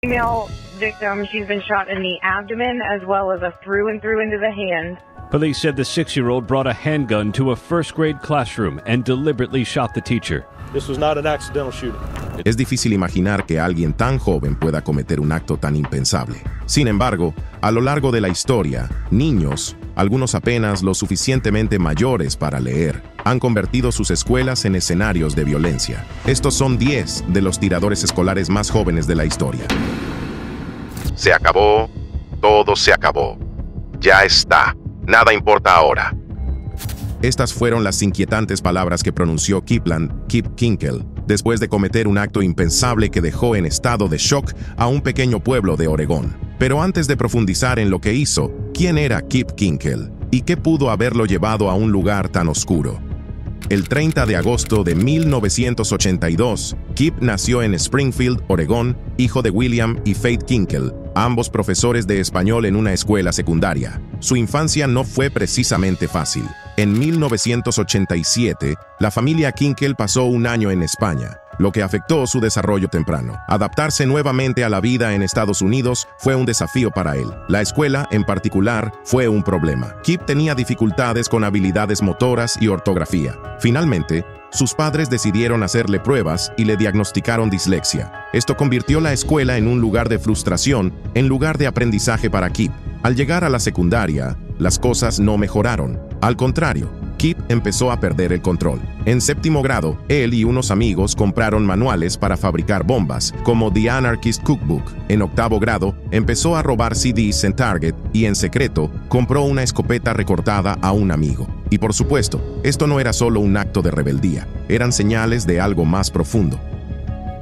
Female victim, she's been shot in the abdomen as well as a through and through into the hand. Police said the 6-year-old brought a handgun to a first-grade classroom and deliberately shot the teacher. This was not an accidental shooting. Es difícil imaginar que alguien tan joven pueda cometer un acto tan impensable. Sin embargo, a lo largo de la historia, niños, algunos apenas lo suficientemente mayores para leer, han convertido sus escuelas en escenarios de violencia. Estos son 10 de los tiradores escolares más jóvenes de la historia. Se acabó, todo se acabó. Ya está, nada importa ahora. Estas fueron las inquietantes palabras que pronunció Kip Kinkel después de cometer un acto impensable que dejó en estado de shock a un pequeño pueblo de Oregón. Pero antes de profundizar en lo que hizo, ¿quién era Kip Kinkel? ¿Y qué pudo haberlo llevado a un lugar tan oscuro? El 30 de agosto de 1982, Kip nació en Springfield, Oregón, hijo de William y Faith Kinkel, ambos profesores de español en una escuela secundaria. Su infancia no fue precisamente fácil. En 1987, la familia Kinkel pasó un año en España, lo que afectó su desarrollo temprano. Adaptarse nuevamente a la vida en Estados Unidos fue un desafío para él. La escuela, en particular, fue un problema. Kip tenía dificultades con habilidades motoras y ortografía. Finalmente, sus padres decidieron hacerle pruebas y le diagnosticaron dislexia. Esto convirtió la escuela en un lugar de frustración en lugar de aprendizaje para Kip. Al llegar a la secundaria, las cosas no mejoraron. Al contrario, Kip empezó a perder el control. En 7º grado, él y unos amigos compraron manuales para fabricar bombas, como The Anarchist Cookbook. En 8º grado, empezó a robar CDs en Target y, en secreto, compró una escopeta recortada a un amigo. Y por supuesto, esto no era solo un acto de rebeldía, eran señales de algo más profundo.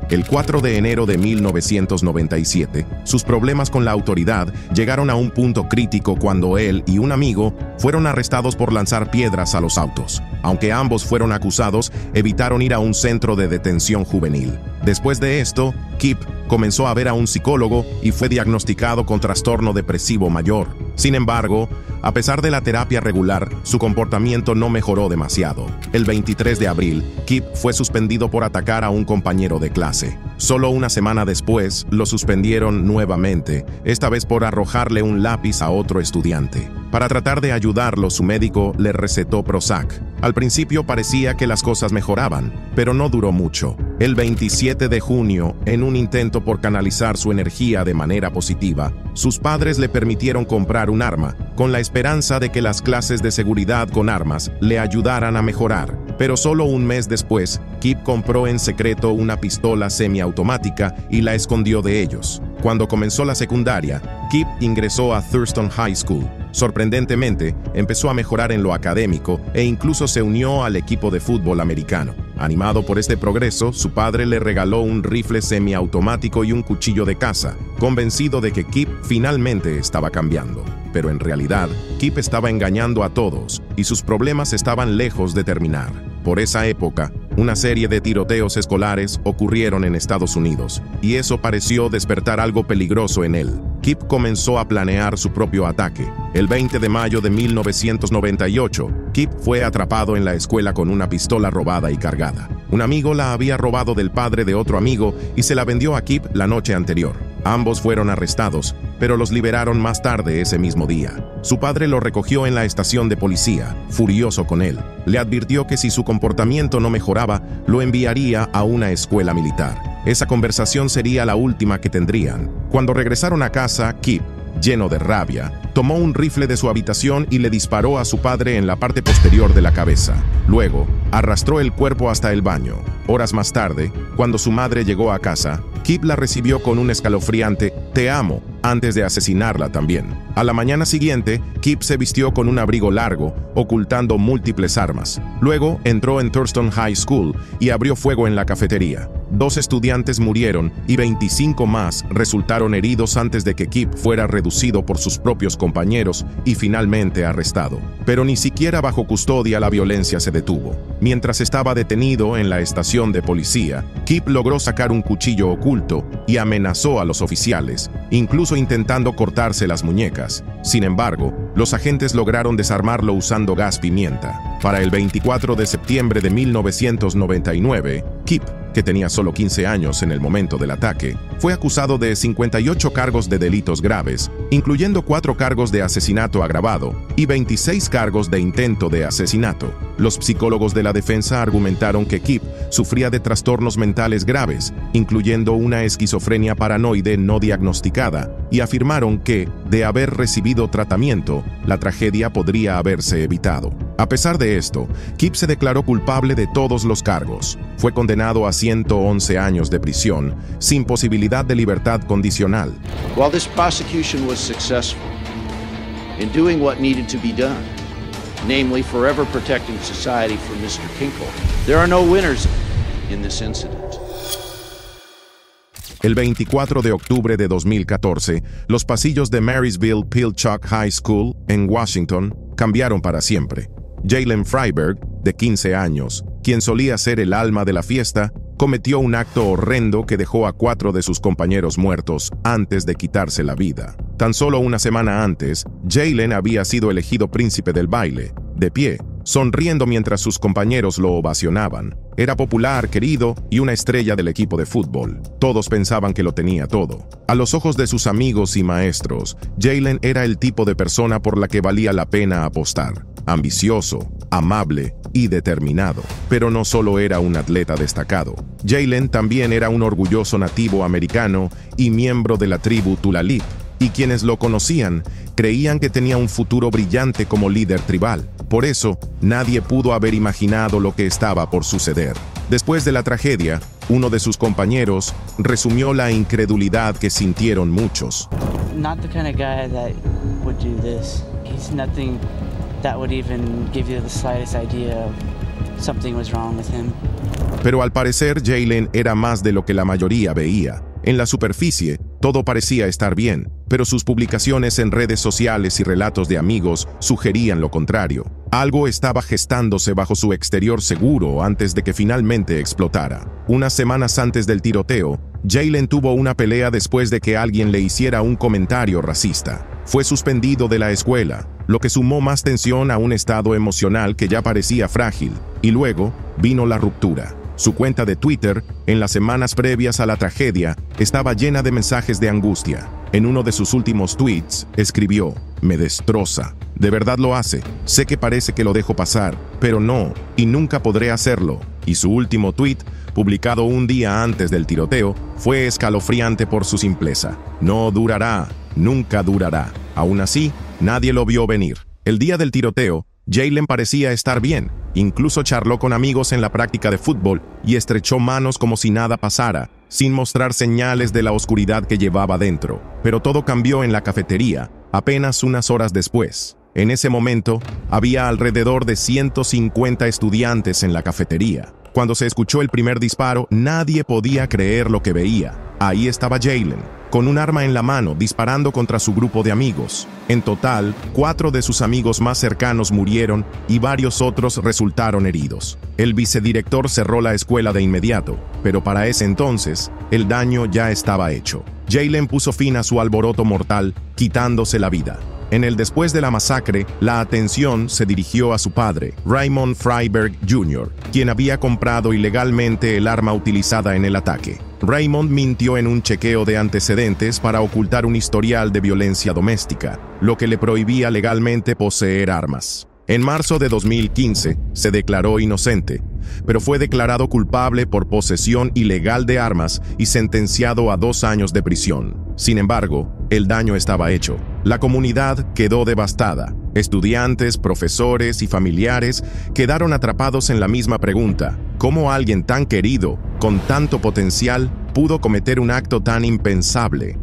El 4 de enero de 1997, sus problemas con la autoridad llegaron a un punto crítico cuando él y un amigo fueron arrestados por lanzar piedras a los autos. Aunque ambos fueron acusados, evitaron ir a un centro de detención juvenil. Después de esto, Kip comenzó a ver a un psicólogo y fue diagnosticado con trastorno depresivo mayor. Sin embargo, a pesar de la terapia regular, su comportamiento no mejoró demasiado. El 23 de abril, Kip fue suspendido por atacar a un compañero de clase. Solo una semana después, lo suspendieron nuevamente, esta vez por arrojarle un lápiz a otro estudiante. Para tratar de ayudarlo, su médico le recetó Prozac. Al principio parecía que las cosas mejoraban, pero no duró mucho. El 27 de junio, en un intento por canalizar su energía de manera positiva, sus padres le permitieron comprar un arma, con la esperanza de que las clases de seguridad con armas le ayudaran a mejorar. Pero solo un mes después, Kip compró en secreto una pistola semiautomática y la escondió de ellos. Cuando comenzó la secundaria, Kip ingresó a Thurston High School. Sorprendentemente, empezó a mejorar en lo académico e incluso se unió al equipo de fútbol americano. Animado por este progreso, su padre le regaló un rifle semiautomático y un cuchillo de caza, convencido de que Kip finalmente estaba cambiando. Pero en realidad, Kip estaba engañando a todos y sus problemas estaban lejos de terminar. Por esa época, una serie de tiroteos escolares ocurrieron en Estados Unidos, y eso pareció despertar algo peligroso en él. Kip comenzó a planear su propio ataque. El 20 de mayo de 1998, Kip fue atrapado en la escuela con una pistola robada y cargada. Un amigo la había robado del padre de otro amigo y se la vendió a Kip la noche anterior. Ambos fueron arrestados, pero los liberaron más tarde ese mismo día. Su padre lo recogió en la estación de policía, furioso con él. Le advirtió que si su comportamiento no mejoraba, lo enviaría a una escuela militar. Esa conversación sería la última que tendrían. Cuando regresaron a casa, Kip, lleno de rabia, tomó un rifle de su habitación y le disparó a su padre en la parte posterior de la cabeza. Luego, arrastró el cuerpo hasta el baño. Horas más tarde, cuando su madre llegó a casa, Kip la recibió con un escalofriante «Te amo», antes de asesinarla también. A la mañana siguiente, Kip se vistió con un abrigo largo, ocultando múltiples armas. Luego, entró en Thurston High School y abrió fuego en la cafetería. 2 estudiantes murieron y 25 más resultaron heridos antes de que Kip fuera reducido por sus propios compañeros y finalmente arrestado. Pero ni siquiera bajo custodia la violencia se detuvo. Mientras estaba detenido en la estación de policía, Kip logró sacar un cuchillo oculto y amenazó a los oficiales, incluso intentando cortarse las muñecas. Sin embargo, los agentes lograron desarmarlo usando gas pimienta. Para el 24 de septiembre de 1999, Kip que tenía solo 15 años en el momento del ataque, fue acusado de 58 cargos de delitos graves, incluyendo 4 cargos de asesinato agravado y 26 cargos de intento de asesinato. Los psicólogos de la defensa argumentaron que Kip sufría de trastornos mentales graves, incluyendo una esquizofrenia paranoide no diagnosticada, y afirmaron que, de haber recibido tratamiento, la tragedia podría haberse evitado. A pesar de esto, Kip se declaró culpable de todos los cargos. Fue condenado a 111 años de prisión, sin posibilidad de libertad condicional. While this prosecution was successful in doing what needed to be done, namely forever protecting society from Mr. Kinkle, there are no winners in this incident. El 24 de octubre de 2014, los pasillos de Marysville Pilchuck High School en Washington cambiaron para siempre. Jalen Freiberg, de 15 años, quien solía ser el alma de la fiesta, cometió un acto horrendo que dejó a 4 de sus compañeros muertos antes de quitarse la vida. Tan solo una semana antes, Jalen había sido elegido príncipe del baile, de pie, sonriendo mientras sus compañeros lo ovacionaban. Era popular, querido y una estrella del equipo de fútbol. Todos pensaban que lo tenía todo. A los ojos de sus amigos y maestros, Jalen era el tipo de persona por la que valía la pena apostar. Ambicioso, amable y determinado. Pero no solo era un atleta destacado. Jalen también era un orgulloso nativo americano y miembro de la tribu Tulalip, y quienes lo conocían creían que tenía un futuro brillante como líder tribal. Por eso, nadie pudo haber imaginado lo que estaba por suceder. Después de la tragedia, uno de sus compañeros resumió la incredulidad que sintieron muchos. Not the kind of guy that would do this. He's nothing that would even give you the slightest idea of something was wrong with him. Pero al parecer Jalen era más de lo que la mayoría veía. En la superficie, todo parecía estar bien, pero sus publicaciones en redes sociales y relatos de amigos sugerían lo contrario. Algo estaba gestándose bajo su exterior seguro antes de que finalmente explotara. Unas semanas antes del tiroteo, Jalen tuvo una pelea después de que alguien le hiciera un comentario racista. Fue suspendido de la escuela, lo que sumó más tensión a un estado emocional que ya parecía frágil, y luego vino la ruptura. Su cuenta de Twitter, en las semanas previas a la tragedia, estaba llena de mensajes de angustia. En uno de sus últimos tweets, escribió: "Me destroza. De verdad lo hace. Sé que parece que lo dejo pasar, pero no, y nunca podré hacerlo". Y su último tweet, publicado un día antes del tiroteo, fue escalofriante por su simpleza: "No durará, nunca durará". Aún así, nadie lo vio venir. El día del tiroteo, Jalen parecía estar bien. Incluso charló con amigos en la práctica de fútbol y estrechó manos como si nada pasara, sin mostrar señales de la oscuridad que llevaba dentro. Pero todo cambió en la cafetería, apenas unas horas después. En ese momento, había alrededor de 150 estudiantes en la cafetería. Cuando se escuchó el primer disparo, nadie podía creer lo que veía. Ahí estaba Jalen, con un arma en la mano, disparando contra su grupo de amigos. En total, 4 de sus amigos más cercanos murieron y varios otros resultaron heridos. El vicedirector cerró la escuela de inmediato, pero para ese entonces, el daño ya estaba hecho. Jalen puso fin a su alboroto mortal, quitándose la vida. En el después de la masacre, la atención se dirigió a su padre, Raymond Freiberg Jr., quien había comprado ilegalmente el arma utilizada en el ataque. Raymond mintió en un chequeo de antecedentes para ocultar un historial de violencia doméstica, lo que le prohibía legalmente poseer armas. En marzo de 2015, se declaró inocente, pero fue declarado culpable por posesión ilegal de armas y sentenciado a 2 años de prisión. Sin embargo, el daño estaba hecho. La comunidad quedó devastada. Estudiantes, profesores y familiares quedaron atrapados en la misma pregunta: ¿cómo alguien tan querido, con tanto potencial, pudo cometer un acto tan impensable?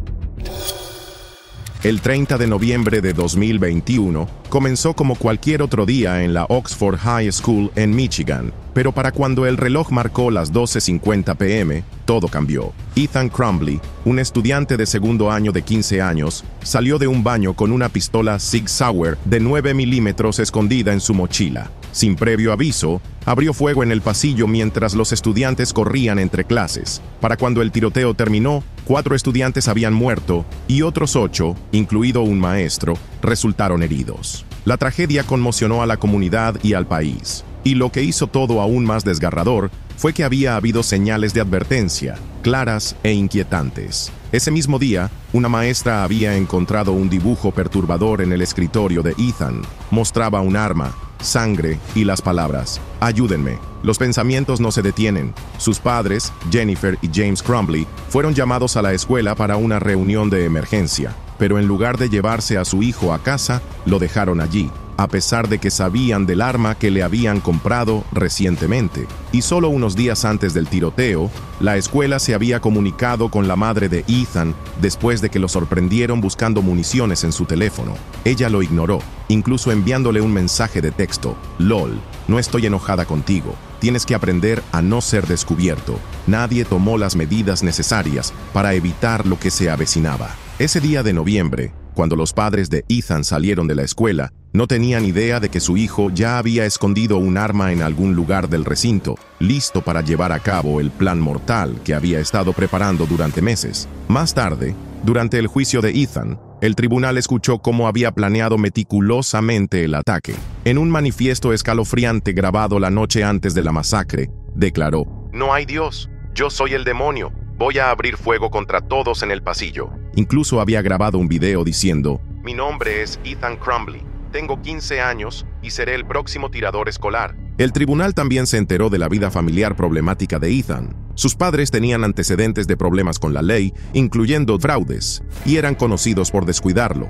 El 30 de noviembre de 2021 comenzó como cualquier otro día en la Oxford High School en Michigan, pero para cuando el reloj marcó las 12:50 p.m., todo cambió. Ethan Crumbley, un estudiante de segundo año de 15 años, salió de un baño con una pistola Sig Sauer de 9 milímetros escondida en su mochila. Sin previo aviso, abrió fuego en el pasillo mientras los estudiantes corrían entre clases. Para cuando el tiroteo terminó, 4 estudiantes habían muerto y otros 8, incluido un maestro, resultaron heridos. La tragedia conmocionó a la comunidad y al país. Y lo que hizo todo aún más desgarrador fue que había habido señales de advertencia, claras e inquietantes. Ese mismo día, una maestra había encontrado un dibujo perturbador en el escritorio de Ethan. Mostraba un arma, sangre y las palabras: "Ayúdenme". Los pensamientos no se detienen. Sus padres, Jennifer y James Crumbley, fueron llamados a la escuela para una reunión de emergencia, pero en lugar de llevarse a su hijo a casa, lo dejaron allí, a pesar de que sabían del arma que le habían comprado recientemente. Y solo unos días antes del tiroteo, la escuela se había comunicado con la madre de Ethan después de que lo sorprendieron buscando municiones en su teléfono. Ella lo ignoró, incluso enviándole un mensaje de texto: "LOL, no estoy enojada contigo. Tienes que aprender a no ser descubierto". Nadie tomó las medidas necesarias para evitar lo que se avecinaba. Ese día de noviembre, cuando los padres de Ethan salieron de la escuela, no tenían idea de que su hijo ya había escondido un arma en algún lugar del recinto, listo para llevar a cabo el plan mortal que había estado preparando durante meses. Más tarde, durante el juicio de Ethan, el tribunal escuchó cómo había planeado meticulosamente el ataque. En un manifiesto escalofriante grabado la noche antes de la masacre, declaró: "No hay Dios, yo soy el demonio. Voy a abrir fuego contra todos en el pasillo". Incluso había grabado un video diciendo: "Mi nombre es Ethan Crumbley, tengo 15 años y seré el próximo tirador escolar". El tribunal también se enteró de la vida familiar problemática de Ethan. Sus padres tenían antecedentes de problemas con la ley, incluyendo fraudes, y eran conocidos por descuidarlo.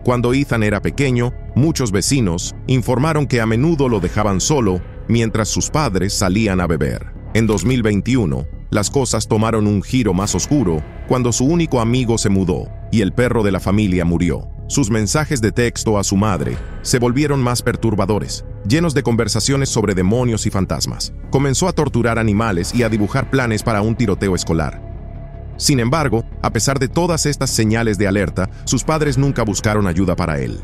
Cuando Ethan era pequeño, muchos vecinos informaron que a menudo lo dejaban solo mientras sus padres salían a beber. En 2021, las cosas tomaron un giro más oscuro cuando su único amigo se mudó y el perro de la familia murió. Sus mensajes de texto a su madre se volvieron más perturbadores, llenos de conversaciones sobre demonios y fantasmas. Comenzó a torturar animales y a dibujar planes para un tiroteo escolar. Sin embargo, a pesar de todas estas señales de alerta, sus padres nunca buscaron ayuda para él.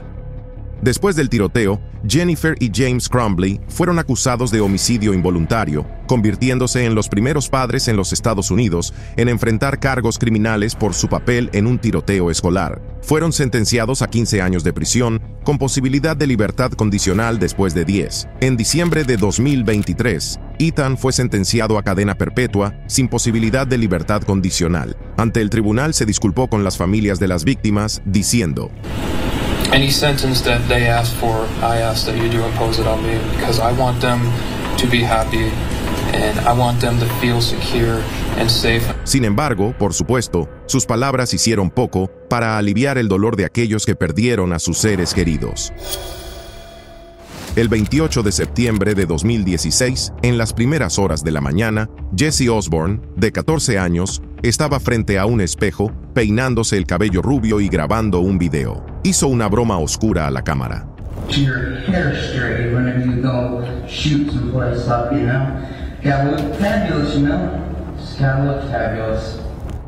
Después del tiroteo, Jennifer y James Crumbley fueron acusados de homicidio involuntario, convirtiéndose en los primeros padres en los Estados Unidos en enfrentar cargos criminales por su papel en un tiroteo escolar. Fueron sentenciados a 15 años de prisión, con posibilidad de libertad condicional después de 10. En diciembre de 2023, Ethan fue sentenciado a cadena perpetua, sin posibilidad de libertad condicional. Ante el tribunal se disculpó con las familias de las víctimas, diciendo: "Any sentence that they ask for, I ask that you do impose it on me because I want them to be happy and I want them to feel secure and safe". Sin embargo, por supuesto, sus palabras hicieron poco para aliviar el dolor de aquellos que perdieron a sus seres queridos. El 28 de septiembre de 2016, en las primeras horas de la mañana, Jesse Osborne, de 14 años, estaba frente a un espejo, peinándose el cabello rubio y grabando un video. Hizo una broma oscura a la cámara.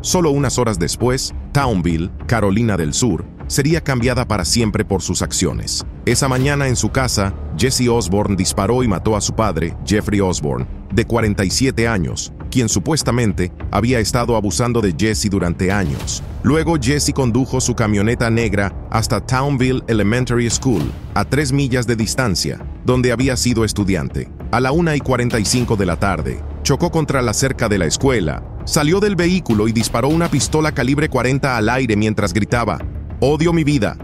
Solo unas horas después, Townville, Carolina del Sur, sería cambiada para siempre por sus acciones. Esa mañana en su casa, Jesse Osborne disparó y mató a su padre, Jeffrey Osborne, de 47 años, quien supuestamente había estado abusando de Jesse durante años. Luego Jesse condujo su camioneta negra hasta Townville Elementary School, a 3 millas de distancia, donde había sido estudiante. A la 1:45 de la tarde, chocó contra la cerca de la escuela, salió del vehículo y disparó una pistola calibre 40 al aire mientras gritaba: "Odio mi vida".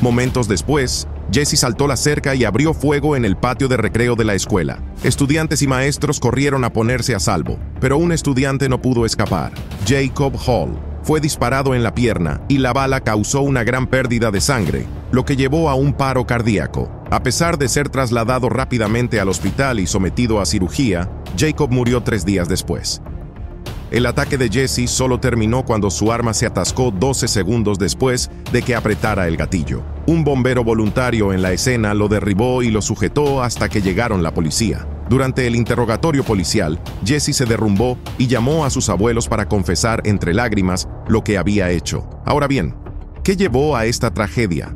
Momentos después, Jesse saltó la cerca y abrió fuego en el patio de recreo de la escuela. Estudiantes y maestros corrieron a ponerse a salvo, pero un estudiante no pudo escapar. Jacob Hall fue disparado en la pierna y la bala causó una gran pérdida de sangre, lo que llevó a un paro cardíaco. A pesar de ser trasladado rápidamente al hospital y sometido a cirugía, Jacob murió 3 días después. El ataque de Jesse solo terminó cuando su arma se atascó 12 segundos después de que apretara el gatillo. Un bombero voluntario en la escena lo derribó y lo sujetó hasta que llegaron la policía. Durante el interrogatorio policial, Jesse se derrumbó y llamó a sus abuelos para confesar entre lágrimas lo que había hecho. Ahora bien, ¿qué llevó a esta tragedia?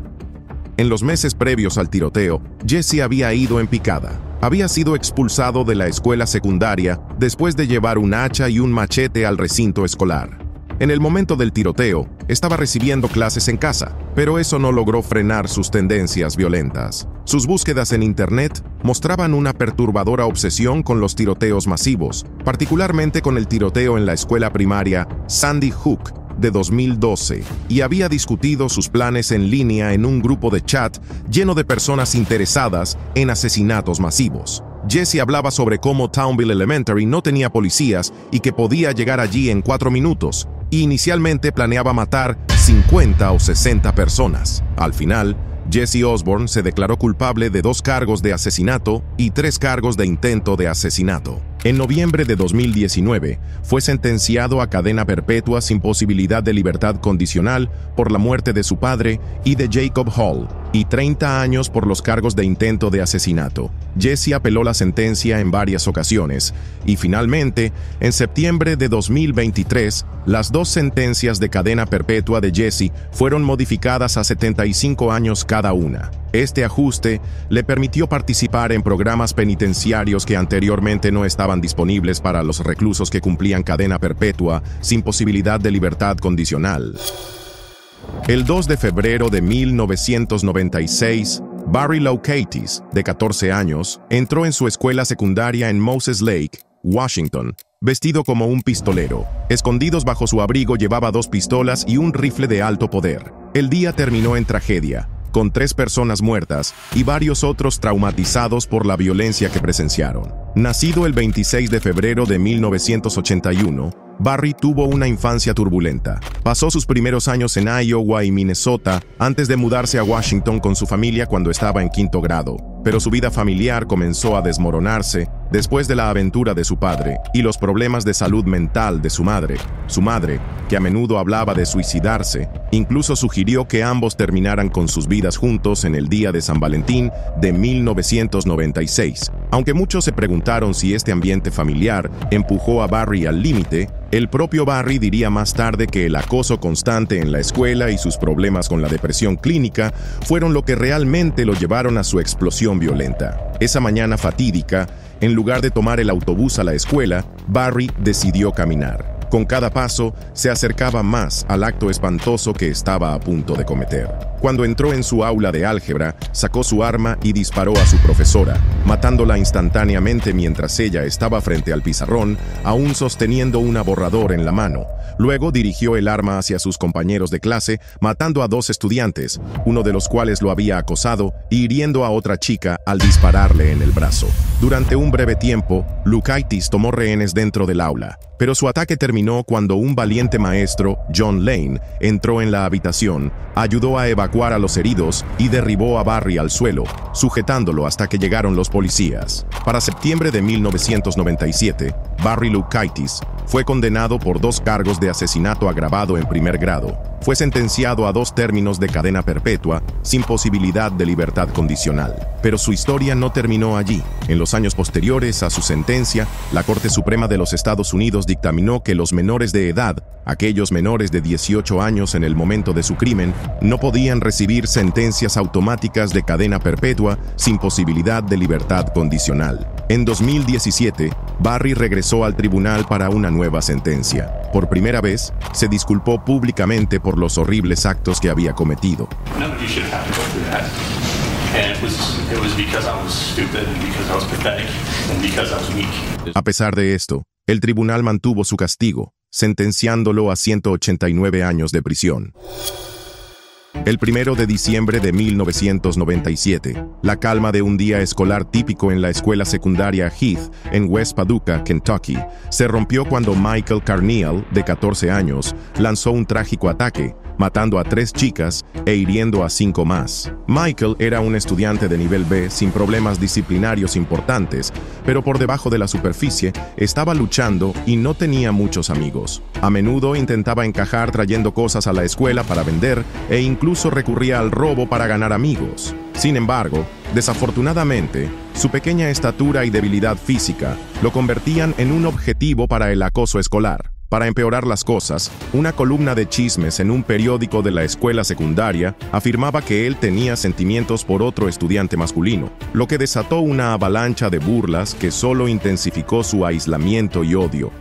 En los meses previos al tiroteo, Jesse había ido en picada. Había sido expulsado de la escuela secundaria después de llevar un hacha y un machete al recinto escolar. En el momento del tiroteo, estaba recibiendo clases en casa, pero eso no logró frenar sus tendencias violentas. Sus búsquedas en Internet mostraban una perturbadora obsesión con los tiroteos masivos, particularmente con el tiroteo en la escuela primaria Sandy Hook de 2012, y había discutido sus planes en línea en un grupo de chat lleno de personas interesadas en asesinatos masivos. Jesse hablaba sobre cómo Townville Elementary no tenía policías y que podía llegar allí en 4 minutos, y inicialmente planeaba matar 50 o 60 personas. Al final, Jesse Osborne se declaró culpable de 2 cargos de asesinato y 3 cargos de intento de asesinato. En noviembre de 2019, fue sentenciado a cadena perpetua sin posibilidad de libertad condicional por la muerte de su padre y de Jacob Hall, y 30 años por los cargos de intento de asesinato. Jesse apeló la sentencia en varias ocasiones, y finalmente, en septiembre de 2023, las 2 sentencias de cadena perpetua de Jesse fueron modificadas a 75 años cada una. Este ajuste le permitió participar en programas penitenciarios que anteriormente no estaban disponibles para los reclusos que cumplían cadena perpetua sin posibilidad de libertad condicional. El 2 de febrero de 1996, Barry Loukatis, de 14 años, entró en su escuela secundaria en Moses Lake, Washington, vestido como un pistolero. Escondidos bajo su abrigo llevaba 2 pistolas y un rifle de alto poder. El día terminó en tragedia, con 3 personas muertas y varios otros traumatizados por la violencia que presenciaron. Nacido el 26 de febrero de 1981, Barry tuvo una infancia turbulenta. Pasó sus primeros años en Iowa y Minnesota antes de mudarse a Washington con su familia cuando estaba en 5º grado. Pero su vida familiar comenzó a desmoronarse después de la aventura de su padre y los problemas de salud mental de su madre. Su madre, que a menudo hablaba de suicidarse, incluso sugirió que ambos terminaran con sus vidas juntos en el día de San Valentín de 1996. Aunque muchos se preguntaron si este ambiente familiar empujó a Barry al límite, el propio Barry diría más tarde que el acoso constante en la escuela y sus problemas con la depresión clínica fueron lo que realmente lo llevaron a su explosión violenta. Esa mañana fatídica, en lugar de tomar el autobús a la escuela, Barry decidió caminar. Con cada paso, se acercaba más al acto espantoso que estaba a punto de cometer. Cuando entró en su aula de álgebra, sacó su arma y disparó a su profesora, matándola instantáneamente mientras ella estaba frente al pizarrón, aún sosteniendo un borrador en la mano. Luego dirigió el arma hacia sus compañeros de clase, matando a 2 estudiantes, uno de los cuales lo había acosado, y hiriendo a otra chica al dispararle en el brazo. Durante un breve tiempo, Loukatis tomó rehenes dentro del aula, pero su ataque terminó cuando un valiente maestro, John Lane, entró en la habitación, ayudó a evacuar a los heridos y derribó a Barry al suelo, sujetándolo hasta que llegaron los policías. Para septiembre de 1997, Barry Loukatis fue condenado por 2 cargos de asesinato agravado en 1er grado. Fue sentenciado a 2 términos de cadena perpetua sin posibilidad de libertad condicional. Pero su historia no terminó allí. En los años posteriores a su sentencia, la Corte Suprema de los Estados Unidos dictaminó que los menores de edad, aquellos menores de 18 años en el momento de su crimen, no podían recibir sentencias automáticas de cadena perpetua sin posibilidad de libertad condicional. En 2017, Barry regresó al tribunal para una nueva sentencia. Por primera vez, se disculpó públicamente por los horribles actos que había cometido. A pesar de esto, el tribunal mantuvo su castigo, sentenciándolo a 189 años de prisión. El 1 de diciembre de 1997, la calma de un día escolar típico en la escuela secundaria Heath, en West Paducah, Kentucky, se rompió cuando Michael Carneal, de 14 años, lanzó un trágico ataque, matando a 3 chicas e hiriendo a 5 más. Michael era un estudiante de nivel B sin problemas disciplinarios importantes, pero por debajo de la superficie estaba luchando y no tenía muchos amigos. A menudo intentaba encajar trayendo cosas a la escuela para vender e incluso recurría al robo para ganar amigos. Sin embargo, desafortunadamente, su pequeña estatura y debilidad física lo convertían en un objetivo para el acoso escolar. Para empeorar las cosas, una columna de chismes en un periódico de la escuela secundaria afirmaba que él tenía sentimientos por otro estudiante masculino, lo que desató una avalancha de burlas que solo intensificó su aislamiento y odio.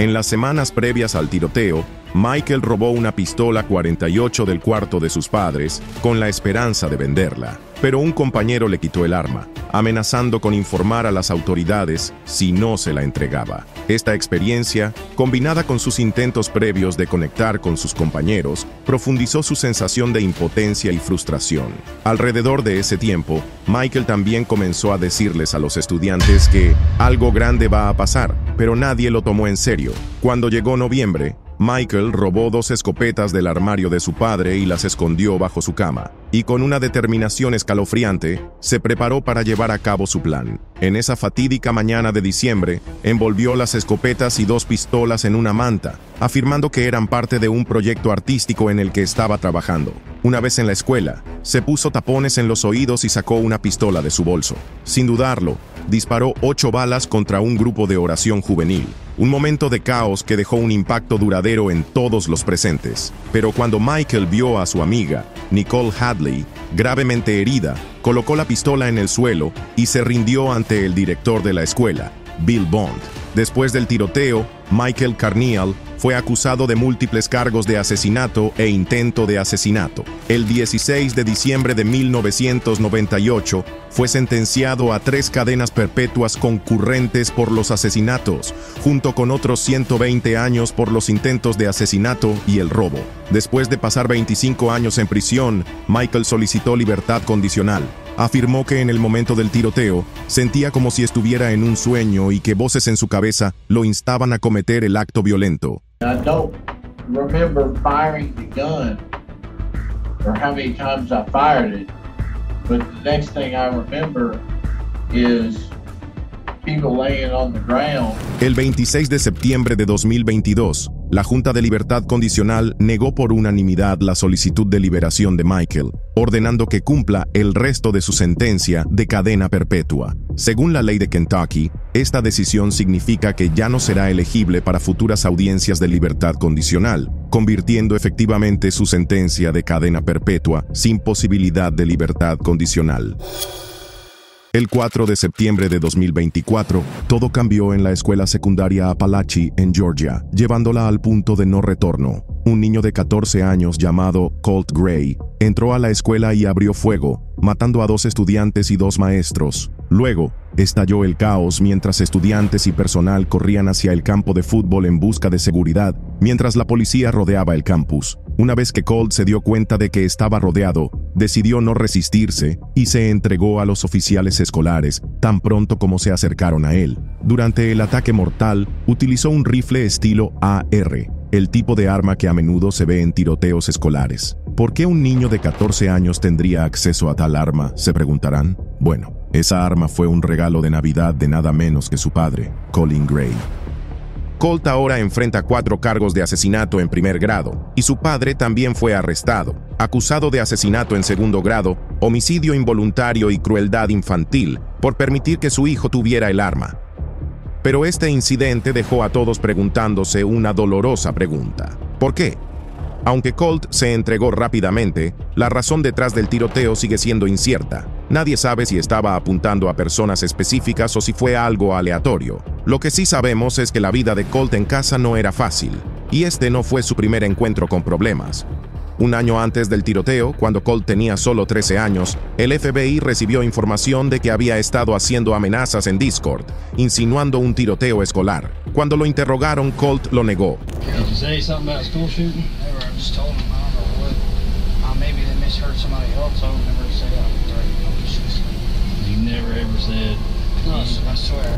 En las semanas previas al tiroteo, Michael robó una pistola 48 del cuarto de sus padres con la esperanza de venderla, pero un compañero le quitó el arma, amenazando con informar a las autoridades si no se la entregaba. Esta experiencia, combinada con sus intentos previos de conectar con sus compañeros, profundizó su sensación de impotencia y frustración. Alrededor de ese tiempo, Michael también comenzó a decirles a los estudiantes que algo grande va a pasar, pero nadie lo tomó en serio. Cuando llegó noviembre, Michael robó 2 escopetas del armario de su padre y las escondió bajo su cama, y con una determinación escalofriante, se preparó para llevar a cabo su plan. En esa fatídica mañana de diciembre, envolvió las escopetas y 2 pistolas en una manta, afirmando que eran parte de un proyecto artístico en el que estaba trabajando. Una vez en la escuela, se puso tapones en los oídos y sacó una pistola de su bolso. Sin dudarlo, disparó 8 balas contra un grupo de oración juvenil. Un momento de caos que dejó un impacto duradero en todos los presentes. Pero cuando Michael vio a su amiga, Nicole Hadley, gravemente herida, colocó la pistola en el suelo y se rindió ante el director de la escuela, Bill Bond. Después del tiroteo, Michael Carneal fue acusado de múltiples cargos de asesinato e intento de asesinato. El 16 de diciembre de 1998 fue sentenciado a 3 cadenas perpetuas concurrentes por los asesinatos, junto con otros 120 años por los intentos de asesinato y el robo. Después de pasar 25 años en prisión, Michael solicitó libertad condicional. Afirmó que en el momento del tiroteo sentía como si estuviera en un sueño y que voces en su cabeza lo instaban a cometer el acto violento. I don't remember firing the gun or how many times I fired it, but the next thing I remember is people laying on the ground. El 26 de septiembre de 2022, la Junta de Libertad Condicional negó por unanimidad la solicitud de liberación de Michael, ordenando que cumpla el resto de su sentencia de cadena perpetua. Según la ley de Kentucky, esta decisión significa que ya no será elegible para futuras audiencias de libertad condicional, convirtiendo efectivamente su sentencia de cadena perpetua sin posibilidad de libertad condicional. El 4 de septiembre de 2024, todo cambió en la escuela secundaria Apalachee en Georgia, llevándola al punto de no retorno. Un niño de 14 años llamado Colt Gray entró a la escuela y abrió fuego, matando a 2 estudiantes y 2 maestros. Luego, estalló el caos mientras estudiantes y personal corrían hacia el campo de fútbol en busca de seguridad, mientras la policía rodeaba el campus. Una vez que Colt se dio cuenta de que estaba rodeado, decidió no resistirse y se entregó a los oficiales escolares tan pronto como se acercaron a él. Durante el ataque mortal, utilizó un rifle estilo AR, el tipo de arma que a menudo se ve en tiroteos escolares. ¿Por qué un niño de 14 años tendría acceso a tal arma?, se preguntarán. Bueno, esa arma fue un regalo de Navidad de nada menos que su padre, Colin Gray. Colt ahora enfrenta 4 cargos de asesinato en primer grado, y su padre también fue arrestado, acusado de asesinato en segundo grado, homicidio involuntario y crueldad infantil, por permitir que su hijo tuviera el arma. Pero este incidente dejó a todos preguntándose una dolorosa pregunta. ¿Por qué? Aunque Colt se entregó rápidamente, la razón detrás del tiroteo sigue siendo incierta. Nadie sabe si estaba apuntando a personas específicas o si fue algo aleatorio. Lo que sí sabemos es que la vida de Colt en casa no era fácil, y este no fue su primer encuentro con problemas. Un año antes del tiroteo, cuando Colt tenía solo 13 años, el FBI recibió información de que había estado haciendo amenazas en Discord, insinuando un tiroteo escolar. Cuando lo interrogaron, Colt lo negó.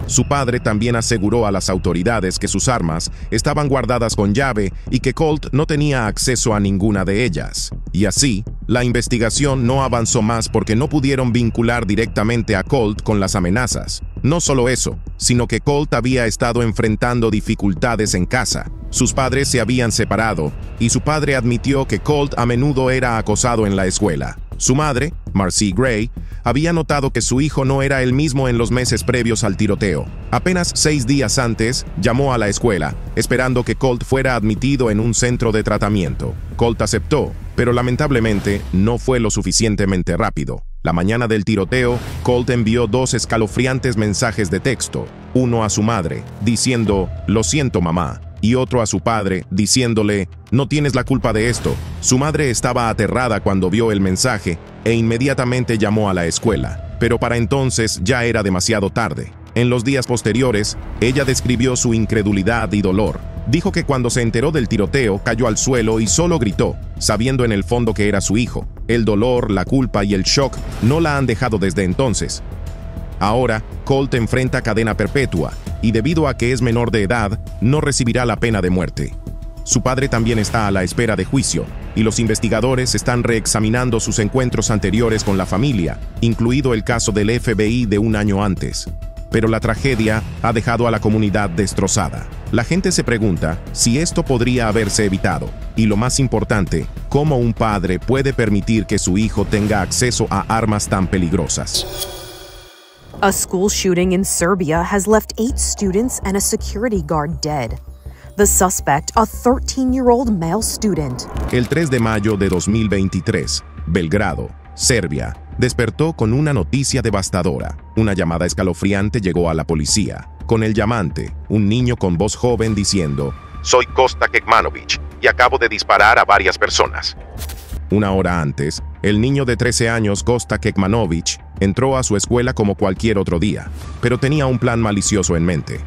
Su padre también aseguró a las autoridades que sus armas estaban guardadas con llave y que Colt no tenía acceso a ninguna de ellas. Y así, la investigación no avanzó más porque no pudieron vincular directamente a Colt con las amenazas. No solo eso, sino que Colt había estado enfrentando dificultades en casa. Sus padres se habían separado, y su padre admitió que Colt a menudo era acosado en la escuela. Su madre, Marcy Gray, había notado que su hijo no era el mismo en los meses previos al tiroteo. Apenas 6 días antes, llamó a la escuela, esperando que Colt fuera admitido en un centro de tratamiento. Colt aceptó, pero lamentablemente no fue lo suficientemente rápido. La mañana del tiroteo, Colt envió 2 escalofriantes mensajes de texto, uno a su madre, diciendo: «Lo siento, mamá», y otro a su padre, diciéndole, «No tienes la culpa de esto». Su madre estaba aterrada cuando vio el mensaje e inmediatamente llamó a la escuela, pero para entonces ya era demasiado tarde. En los días posteriores, ella describió su incredulidad y dolor. Dijo que cuando se enteró del tiroteo, cayó al suelo y solo gritó, sabiendo en el fondo que era su hijo. El dolor, la culpa y el shock no la han dejado desde entonces. Ahora, Colt enfrenta cadena perpetua, y debido a que es menor de edad, no recibirá la pena de muerte. Su padre también está a la espera de juicio, y los investigadores están reexaminando sus encuentros anteriores con la familia, incluido el caso del FBI de un año antes. Pero la tragedia ha dejado a la comunidad destrozada. La gente se pregunta si esto podría haberse evitado, y lo más importante, cómo un padre puede permitir que su hijo tenga acceso a armas tan peligrosas. A school shooting in Serbia has left 8 students and a security guard dead. The suspect, a 13-year-old male student. El 3 de mayo de 2023, Belgrado, Serbia, despertó con una noticia devastadora. Una llamada escalofriante llegó a la policía. Con el llamante, un niño con voz joven diciendo, «Soy Kosta Kekmanovic y acabo de disparar a varias personas». Una hora antes, el niño de 13 años, Kosta Kekmanovic, entró a su escuela como cualquier otro día, pero tenía un plan malicioso en mente.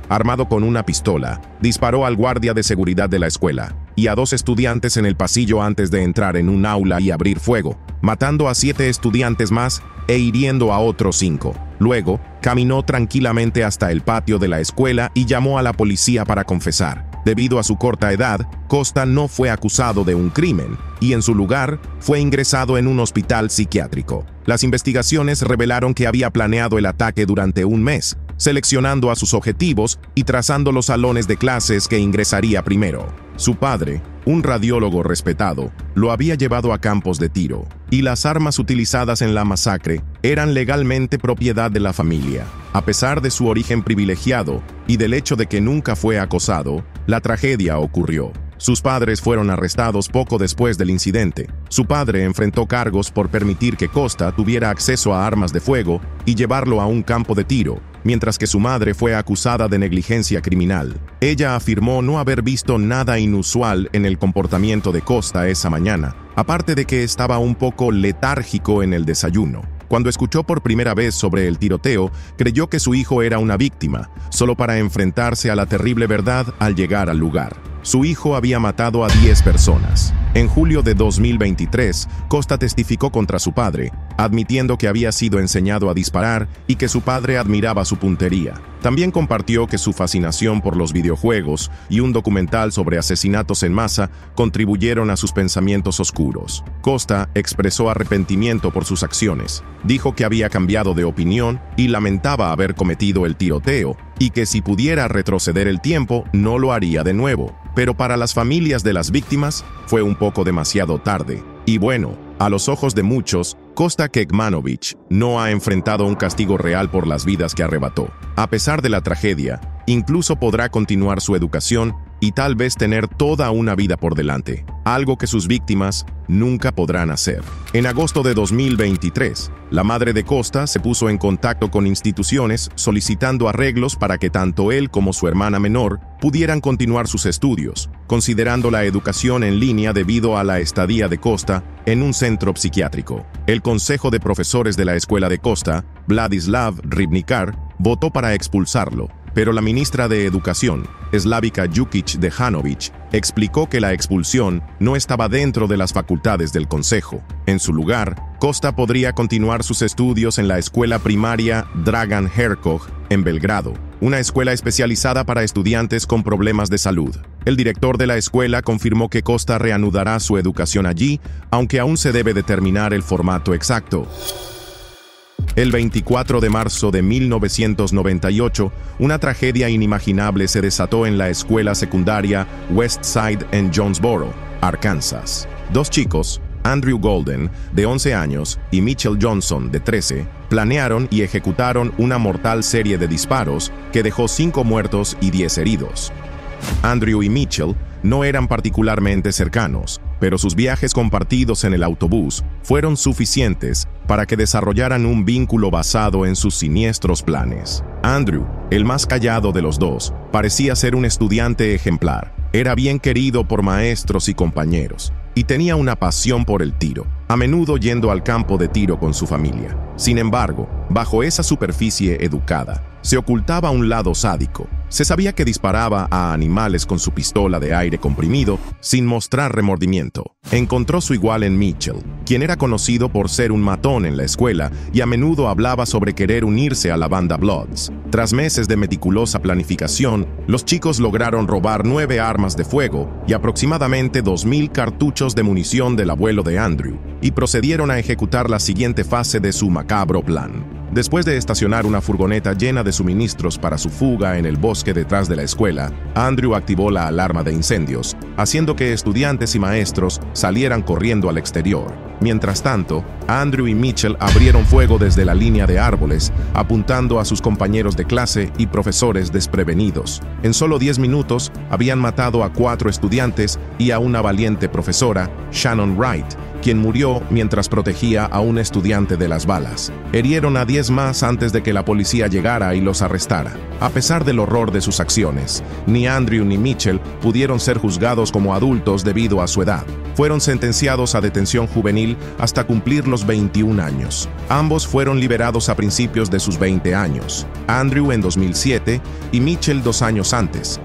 Armado con una pistola, disparó al guardia de seguridad de la escuela y a 2 estudiantes en el pasillo antes de entrar en un aula y abrir fuego, matando a 7 estudiantes más e hiriendo a otros 5. Luego, caminó tranquilamente hasta el patio de la escuela y llamó a la policía para confesar. Debido a su corta edad, Kosta no fue acusado de un crimen y en su lugar fue ingresado en un hospital psiquiátrico. Las investigaciones revelaron que había planeado el ataque durante un mes, seleccionando a sus objetivos y trazando los salones de clases que ingresaría primero. Su padre, un radiólogo respetado, lo había llevado a campos de tiro, y las armas utilizadas en la masacre eran legalmente propiedad de la familia. A pesar de su origen privilegiado y del hecho de que nunca fue acosado, la tragedia ocurrió. Sus padres fueron arrestados poco después del incidente. Su padre enfrentó cargos por permitir que Kosta tuviera acceso a armas de fuego y llevarlo a un campo de tiro, mientras que su madre fue acusada de negligencia criminal. Ella afirmó no haber visto nada inusual en el comportamiento de Kosta esa mañana, aparte de que estaba un poco letárgico en el desayuno. Cuando escuchó por primera vez sobre el tiroteo, creyó que su hijo era una víctima, solo para enfrentarse a la terrible verdad al llegar al lugar. Su hijo había matado a 10 personas. En julio de 2023, Kosta testificó contra su padre, admitiendo que había sido enseñado a disparar y que su padre admiraba su puntería. También compartió que su fascinación por los videojuegos y un documental sobre asesinatos en masa contribuyeron a sus pensamientos oscuros. Kosta expresó arrepentimiento por sus acciones. Dijo que había cambiado de opinión y lamentaba haber cometido el tiroteo, y que si pudiera retroceder el tiempo, no lo haría de nuevo. Pero para las familias de las víctimas, fue un poco demasiado tarde. Y bueno, a los ojos de muchos, Kosta Kekmanovic no ha enfrentado un castigo real por las vidas que arrebató. A pesar de la tragedia, incluso podrá continuar su educación y tal vez tener toda una vida por delante, algo que sus víctimas nunca podrán hacer. En agosto de 2023, la madre de Kosta se puso en contacto con instituciones solicitando arreglos para que tanto él como su hermana menor pudieran continuar sus estudios, considerando la educación en línea debido a la estadía de Kosta en un centro psiquiátrico. El Consejo de Profesores de la Escuela de Kosta, Vladislav Ribnikar, votó para expulsarlo, pero la ministra de Educación, Slavica Jukic-Dejanovic, explicó que la expulsión no estaba dentro de las facultades del Consejo. En su lugar, Kosta podría continuar sus estudios en la escuela primaria Dragan Herkog en Belgrado, una escuela especializada para estudiantes con problemas de salud. El director de la escuela confirmó que Kosta reanudará su educación allí, aunque aún se debe determinar el formato exacto. El 24 de marzo de 1998, una tragedia inimaginable se desató en la escuela secundaria Westside en Jonesboro, Arkansas. 2 chicos, Andrew Golden, de 11 años, y Mitchell Johnson, de 13, planearon y ejecutaron una mortal serie de disparos que dejó 5 muertos y 10 heridos. Andrew y Mitchell no eran particularmente cercanos, pero sus viajes compartidos en el autobús fueron suficientes para que desarrollaran un vínculo basado en sus siniestros planes. Andrew, el más callado de los dos, parecía ser un estudiante ejemplar. Era bien querido por maestros y compañeros, y tenía una pasión por el tiro, a menudo yendo al campo de tiro con su familia. Sin embargo, bajo esa superficie educada, se ocultaba un lado sádico. Se sabía que disparaba a animales con su pistola de aire comprimido sin mostrar remordimiento. Encontró su igual en Mitchell, quien era conocido por ser un matón en la escuela y a menudo hablaba sobre querer unirse a la banda Bloods. Tras meses de meticulosa planificación, los chicos lograron robar 9 armas de fuego y aproximadamente 2,000 cartuchos de munición del abuelo de Andrew, y procedieron a ejecutar la siguiente fase de su macabro plan. Después de estacionar una furgoneta llena de suministros para su fuga en el bosque detrás de la escuela, Andrew activó la alarma de incendios, haciendo que estudiantes y maestros salieran corriendo al exterior. Mientras tanto, Andrew y Mitchell abrieron fuego desde la línea de árboles, apuntando a sus compañeros de clase y profesores desprevenidos. En solo 10 minutos, habían matado a 4 estudiantes y a una valiente profesora, Shannon Wright, quien murió mientras protegía a un estudiante de las balas. Herieron a 10 más antes de que la policía llegara y los arrestara. A pesar del horror de sus acciones, ni Andrew ni Mitchell pudieron ser juzgados como adultos debido a su edad. Fueron sentenciados a detención juvenil hasta cumplir los 21 años. Ambos fueron liberados a principios de sus 20 años, Andrew en 2007 y Mitchell 2 años antes.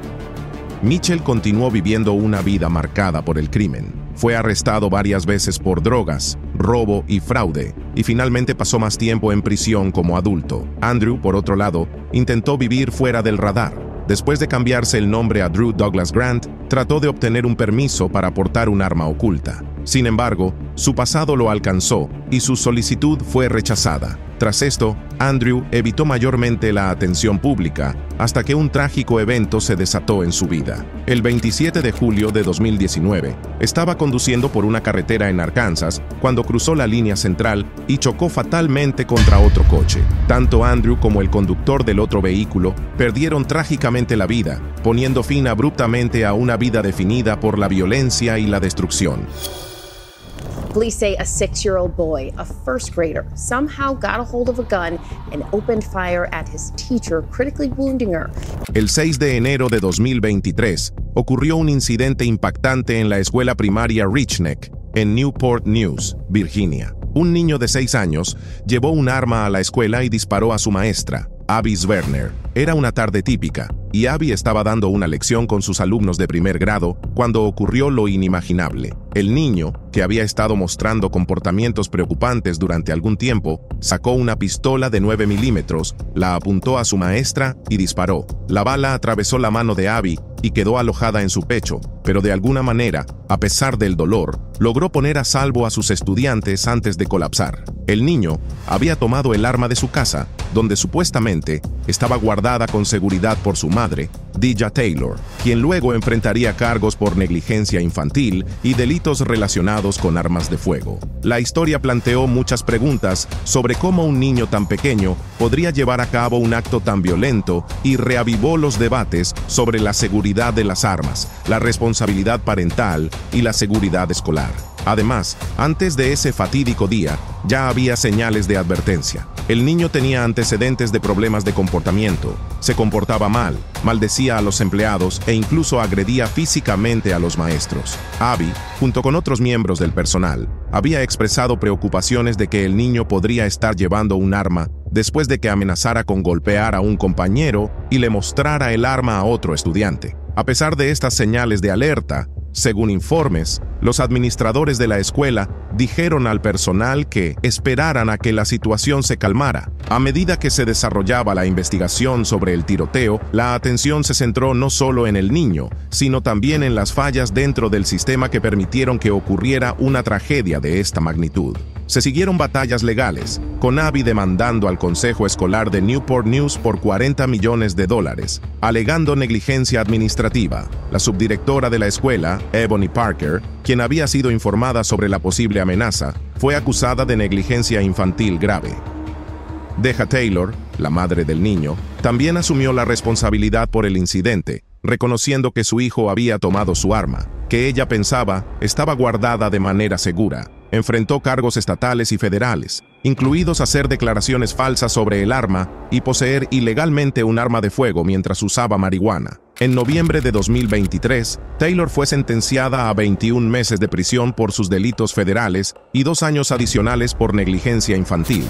Mitchell continuó viviendo una vida marcada por el crimen. Fue arrestado varias veces por drogas, robo y fraude, y finalmente pasó más tiempo en prisión como adulto. Andrew, por otro lado, intentó vivir fuera del radar. Después de cambiarse el nombre a Drew Douglas Grant, trató de obtener un permiso para portar un arma oculta. Sin embargo, su pasado lo alcanzó y su solicitud fue rechazada. Tras esto, Andrew evitó mayormente la atención pública hasta que un trágico evento se desató en su vida. El 27 de julio de 2019, estaba conduciendo por una carretera en Arkansas cuando cruzó la línea central y chocó fatalmente contra otro coche. Tanto Andrew como el conductor del otro vehículo perdieron trágicamente la vida, poniendo fin abruptamente a una vida definida por la violencia y la destrucción. Police say a 6-year-old boy, a first grader, somehow got a hold of a gun and opened fire at his teacher, critically wounding her. El 6 de enero de 2023, ocurrió un incidente impactante en la escuela primaria Rich Neck, en Newport News, Virginia. Un niño de 6 años llevó un arma a la escuela y disparó a su maestra, Abby Zwerner. Era una tarde típica, y Abby estaba dando una lección con sus alumnos de primer grado cuando ocurrió lo inimaginable. El niño, que había estado mostrando comportamientos preocupantes durante algún tiempo, sacó una pistola de 9 milímetros, la apuntó a su maestra y disparó. La bala atravesó la mano de Abby y quedó alojada en su pecho, pero de alguna manera, a pesar del dolor, logró poner a salvo a sus estudiantes antes de colapsar. El niño había tomado el arma de su casa, donde supuestamente estaba guardada con seguridad por su madre, Deja Taylor, quien luego enfrentaría cargos por negligencia infantil y delitos relacionados con armas de fuego. La historia planteó muchas preguntas sobre cómo un niño tan pequeño podría llevar a cabo un acto tan violento y reavivó los debates sobre la seguridad de las armas, la responsabilidad parental y la seguridad escolar. Además, antes de ese fatídico día, ya había señales de advertencia. El niño tenía antecedentes de problemas de comportamiento, se comportaba mal, maldecía a los empleados e incluso agredía físicamente a los maestros. Abby, junto con otros miembros del personal, había expresado preocupaciones de que el niño podría estar llevando un arma después de que amenazara con golpear a un compañero y le mostrara el arma a otro estudiante. A pesar de estas señales de alerta, según informes, los administradores de la escuela dijeron al personal que esperaran a que la situación se calmara. A medida que se desarrollaba la investigación sobre el tiroteo, la atención se centró no solo en el niño, sino también en las fallas dentro del sistema que permitieron que ocurriera una tragedia de esta magnitud. Se siguieron batallas legales, con Abby demandando al Consejo Escolar de Newport News por $40 millones, alegando negligencia administrativa. La subdirectora de la escuela, Ebony Parker, quien había sido informada sobre la posible amenaza, fue acusada de negligencia infantil grave. Deja Taylor, la madre del niño, también asumió la responsabilidad por el incidente, reconociendo que su hijo había tomado su arma, que ella pensaba estaba guardada de manera segura. Enfrentó cargos estatales y federales, incluidos hacer declaraciones falsas sobre el arma y poseer ilegalmente un arma de fuego mientras usaba marihuana. En noviembre de 2023, Taylor fue sentenciada a 21 meses de prisión por sus delitos federales y 2 años adicionales por negligencia infantil.